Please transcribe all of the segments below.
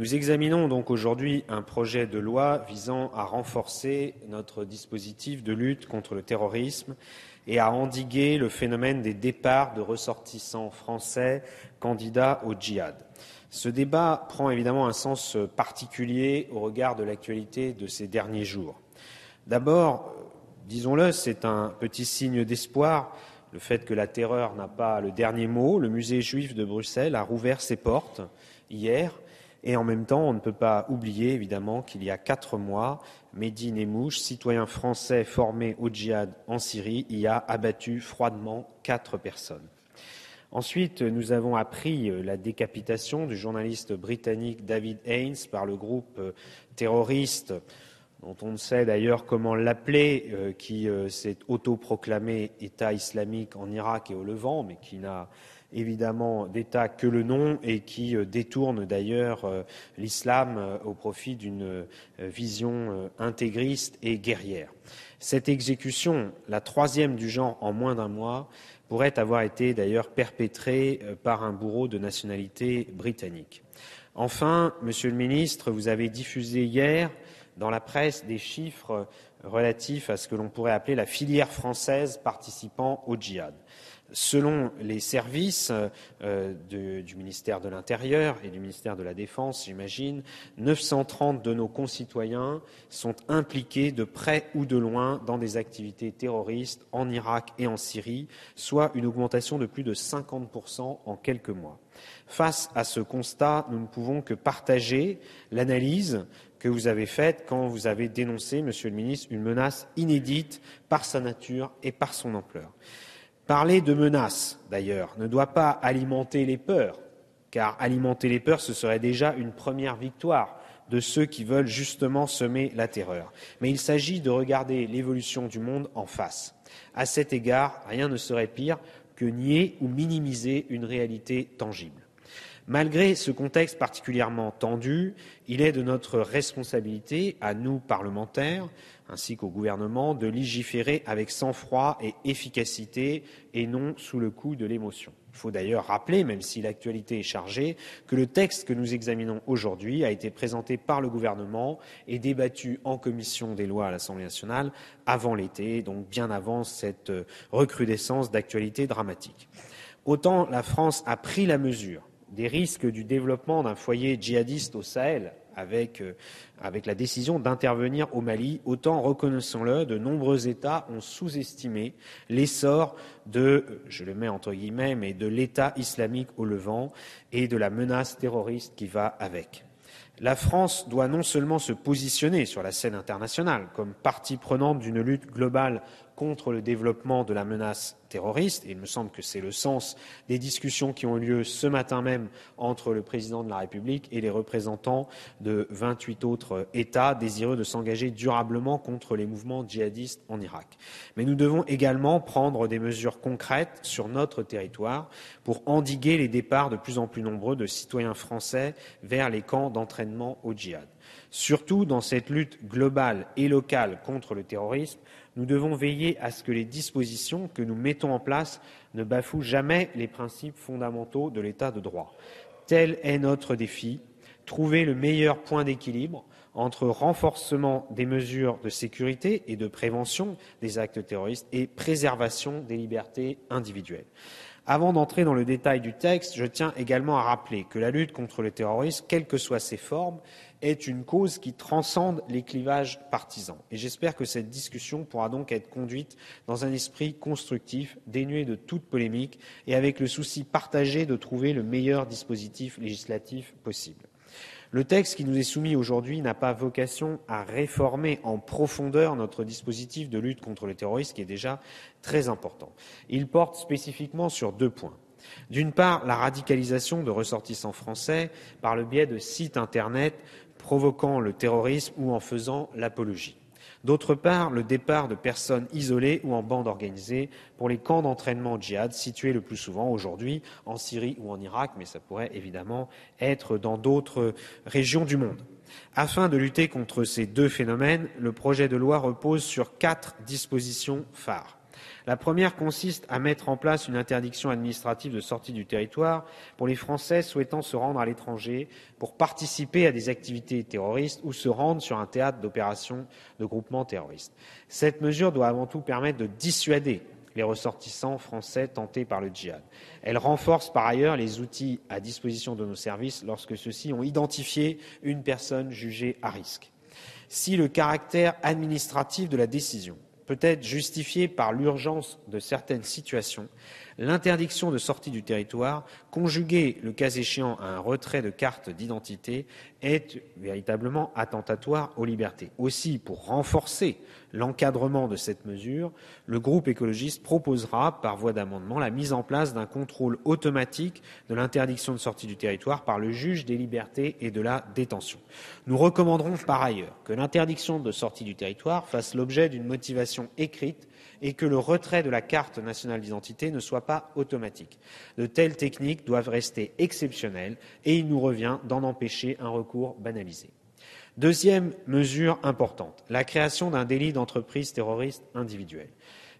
Nous examinons donc aujourd'hui un projet de loi visant à renforcer notre dispositif de lutte contre le terrorisme et à endiguer le phénomène des départs de ressortissants français candidats au djihad. Ce débat prend évidemment un sens particulier au regard de l'actualité de ces derniers jours. D'abord, disons-le, c'est un petit signe d'espoir, le fait que la terreur n'a pas le dernier mot. Le musée juif de Bruxelles a rouvert ses portes hier. Et en même temps, on ne peut pas oublier, évidemment, qu'il y a 4 mois, Mehdi Nemmouche, citoyen français formé au djihad en Syrie, y a abattu froidement 4 personnes. Ensuite, nous avons appris la décapitation du journaliste britannique David Haines par le groupe terroriste, dont on ne sait d'ailleurs comment l'appeler, qui s'est autoproclamé État islamique en Irak et au Levant, mais qui n'a évidemment d'État que le nom et qui détourne d'ailleurs l'islam au profit d'une vision intégriste et guerrière. Cette exécution, la 3e du genre en moins d'un mois, pourrait avoir été d'ailleurs perpétrée par un bourreau de nationalité britannique. Enfin, Monsieur le Ministre, vous avez diffusé hier dans la presse des chiffres relatifs à ce que l'on pourrait appeler la filière française participant au djihad. Selon les services du ministère de l'Intérieur et du ministère de la Défense, j'imagine, 930 de nos concitoyens sont impliqués de près ou de loin dans des activités terroristes en Irak et en Syrie, soit une augmentation de plus de 50% en quelques mois. Face à ce constat, nous ne pouvons que partager l'analyse que vous avez faite quand vous avez dénoncé, Monsieur le Ministre, une menace inédite par sa nature et par son ampleur. Parler de menace, d'ailleurs, ne doit pas alimenter les peurs, car alimenter les peurs, ce serait déjà une première victoire de ceux qui veulent justement semer la terreur. Mais il s'agit de regarder l'évolution du monde en face. À cet égard, rien ne serait pire que nier ou minimiser une réalité tangible. Malgré ce contexte particulièrement tendu, il est de notre responsabilité, à nous parlementaires, ainsi qu'au gouvernement, de légiférer avec sang-froid et efficacité et non sous le coup de l'émotion. Il faut d'ailleurs rappeler, même si l'actualité est chargée, que le texte que nous examinons aujourd'hui a été présenté par le gouvernement et débattu en commission des lois à l'Assemblée nationale avant l'été, donc bien avant cette recrudescence d'actualité dramatique. Autant la France a pris la mesure des risques du développement d'un foyer djihadiste au Sahel avec la décision d'intervenir au Mali, autant, reconnaissons-le, de nombreux États ont sous-estimé l'essor de, je le mets entre guillemets, mais de l'État islamique au Levant et de la menace terroriste qui va avec. La France doit non seulement se positionner sur la scène internationale comme partie prenante d'une lutte globale contre le développement de la menace terroriste, et il me semble que c'est le sens des discussions qui ont eu lieu ce matin même entre le président de la République et les représentants de 28 autres États désireux de s'engager durablement contre les mouvements djihadistes en Irak. Mais nous devons également prendre des mesures concrètes sur notre territoire pour endiguer les départs de plus en plus nombreux de citoyens français vers les camps d'entraînement au djihad. Surtout dans cette lutte globale et locale contre le terrorisme, nous devons veiller à ce que les dispositions que nous mettons en place ne bafouent jamais les principes fondamentaux de l'État de droit. Tel est notre défi, trouver le meilleur point d'équilibre entre renforcement des mesures de sécurité et de prévention des actes terroristes et préservation des libertés individuelles. Avant d'entrer dans le détail du texte, je tiens également à rappeler que la lutte contre le terrorisme, quelles que soient ses formes, est une cause qui transcende les clivages partisans. Et j'espère que cette discussion pourra donc être conduite dans un esprit constructif, dénué de toute polémique et avec le souci partagé de trouver le meilleur dispositif législatif possible. Le texte qui nous est soumis aujourd'hui n'a pas vocation à réformer en profondeur notre dispositif de lutte contre le terrorisme, qui est déjà très important. Il porte spécifiquement sur 2 points. D'une part, la radicalisation de ressortissants français par le biais de sites Internet provoquant le terrorisme ou en faisant l'apologie. D'autre part, le départ de personnes isolées ou en bande organisée pour les camps d'entraînement djihad situés le plus souvent aujourd'hui en Syrie ou en Irak, mais ça pourrait évidemment être dans d'autres régions du monde. Afin de lutter contre ces 2 phénomènes, le projet de loi repose sur 4 dispositions phares. La première consiste à mettre en place une interdiction administrative de sortie du territoire pour les Français souhaitant se rendre à l'étranger pour participer à des activités terroristes ou se rendre sur un théâtre d'opérations de groupements terroristes. Cette mesure doit avant tout permettre de dissuader les ressortissants français tentés par le djihad. Elle renforce par ailleurs les outils à disposition de nos services lorsque ceux-ci ont identifié une personne jugée à risque. Si le caractère administratif de la décision peut être justifié par l'urgence de certaines situations, l'interdiction de sortie du territoire, conjuguée le cas échéant à un retrait de carte d'identité, est véritablement attentatoire aux libertés. Aussi, pour renforcer l'encadrement de cette mesure, le groupe écologiste proposera, par voie d'amendement, la mise en place d'un contrôle automatique de l'interdiction de sortie du territoire par le juge des libertés et de la détention. Nous recommanderons par ailleurs que l'interdiction de sortie du territoire fasse l'objet d'une motivation écrite et que le retrait de la carte nationale d'identité ne soit pas automatique. De telles techniques doivent rester exceptionnelles et il nous revient d'en empêcher un recours banalisé. Deuxième mesure importante, la création d'un délit d'entreprise terroriste individuelle.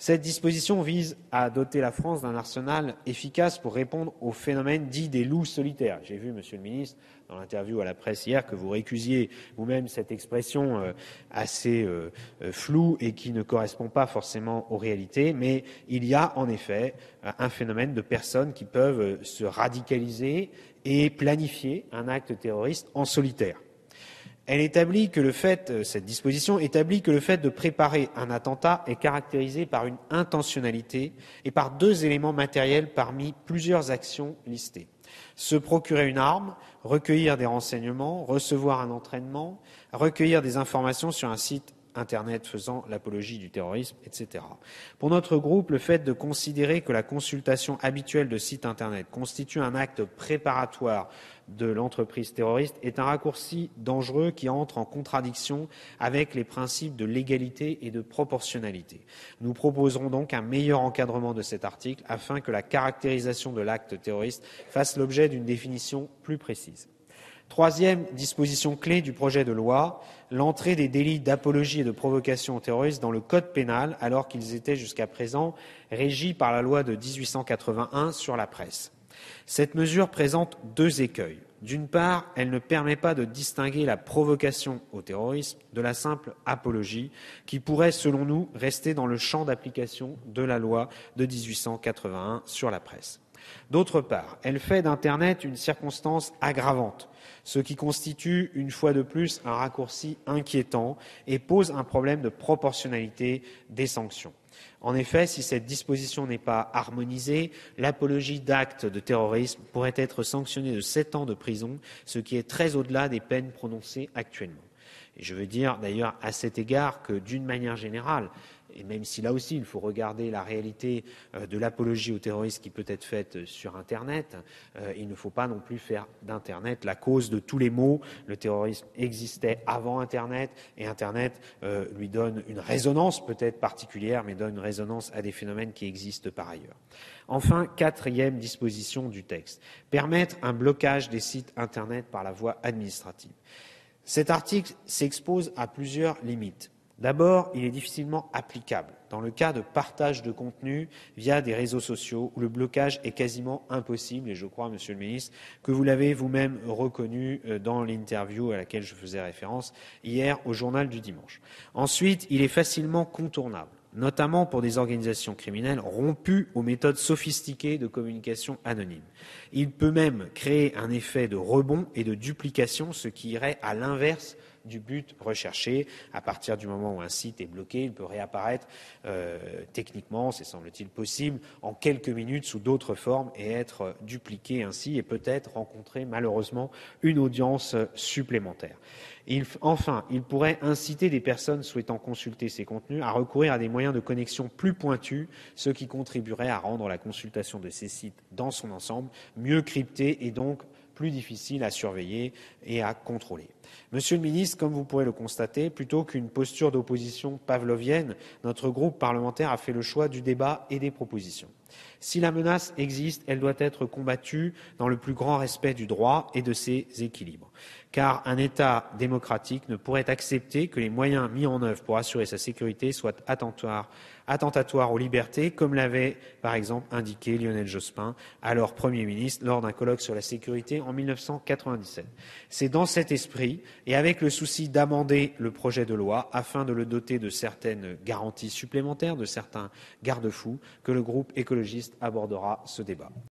Cette disposition vise à doter la France d'un arsenal efficace pour répondre au phénomène dit des loups solitaires. J'ai vu, Monsieur le Ministre, dans l'interview à la presse hier, que vous récusiez vous-même cette expression assez floue et qui ne correspond pas forcément aux réalités, mais il y a en effet un phénomène de personnes qui peuvent se radicaliser et planifier un acte terroriste en solitaire. Cette disposition établit que le fait de préparer un attentat est caractérisé par une intentionnalité et par deux éléments matériels parmi plusieurs actions listées. Se procurer une arme, recueillir des renseignements, recevoir un entraînement, recueillir des informations sur un site Internet faisant l'apologie du terrorisme, etc. Pour notre groupe, le fait de considérer que la consultation habituelle de sites Internet constitue un acte préparatoire de l'entreprise terroriste est un raccourci dangereux qui entre en contradiction avec les principes de légalité et de proportionnalité. Nous proposerons donc un meilleur encadrement de cet article afin que la caractérisation de l'acte terroriste fasse l'objet d'une définition plus précise. Troisième disposition clé du projet de loi, l'entrée des délits d'apologie et de provocation au terrorisme dans le code pénal alors qu'ils étaient jusqu'à présent régis par la loi de 1881 sur la presse. Cette mesure présente deux écueils. D'une part, elle ne permet pas de distinguer la provocation au terrorisme de la simple apologie qui pourrait, selon nous, rester dans le champ d'application de la loi de 1881 sur la presse. D'autre part, elle fait d'Internet une circonstance aggravante, ce qui constitue, une fois de plus, un raccourci inquiétant et pose un problème de proportionnalité des sanctions. En effet, si cette disposition n'est pas harmonisée, l'apologie d'actes de terrorisme pourrait être sanctionnée de 7 ans de prison, ce qui est très au-delà des peines prononcées actuellement. Et je veux dire d'ailleurs à cet égard que, d'une manière générale, et même si là aussi il faut regarder la réalité de l'apologie au terrorisme qui peut être faite sur Internet, il ne faut pas non plus faire d'Internet la cause de tous les maux. Le terrorisme existait avant Internet et Internet lui donne une résonance peut-être particulière, mais donne une résonance à des phénomènes qui existent par ailleurs. Enfin, quatrième disposition du texte, permettre un blocage des sites Internet par la voie administrative. Cet article s'expose à plusieurs limites. D'abord, il est difficilement applicable dans le cas de partage de contenu via des réseaux sociaux où le blocage est quasiment impossible et je crois, Monsieur le Ministre, que vous l'avez vous-même reconnu dans l'interview à laquelle je faisais référence hier au journal du dimanche. Ensuite, il est facilement contournable, notamment pour des organisations criminelles rompues aux méthodes sophistiquées de communication anonyme. Il peut même créer un effet de rebond et de duplication, ce qui irait à l'inverse du but recherché. À partir du moment où un site est bloqué, il peut réapparaître techniquement, c'est semble-t-il possible, en quelques minutes sous d'autres formes et être dupliqué ainsi et peut-être rencontrer malheureusement une audience supplémentaire. Enfin, il pourrait inciter des personnes souhaitant consulter ces contenus à recourir à des moyens de connexion plus pointus, ce qui contribuerait à rendre la consultation de ces sites dans son ensemble mieux cryptée et donc plus difficile à surveiller et à contrôler. Monsieur le ministre, comme vous pourrez le constater, plutôt qu'une posture d'opposition pavlovienne, notre groupe parlementaire a fait le choix du débat et des propositions. Si la menace existe, elle doit être combattue dans le plus grand respect du droit et de ses équilibres. Car un État démocratique ne pourrait accepter que les moyens mis en œuvre pour assurer sa sécurité soient attentatoires aux libertés, comme l'avait par exemple indiqué Lionel Jospin, alors Premier ministre, lors d'un colloque sur la sécurité en 1997. C'est dans cet esprit et avec le souci d'amender le projet de loi afin de le doter de certaines garanties supplémentaires, de certains garde-fous, que le groupe écologiste abordera ce débat.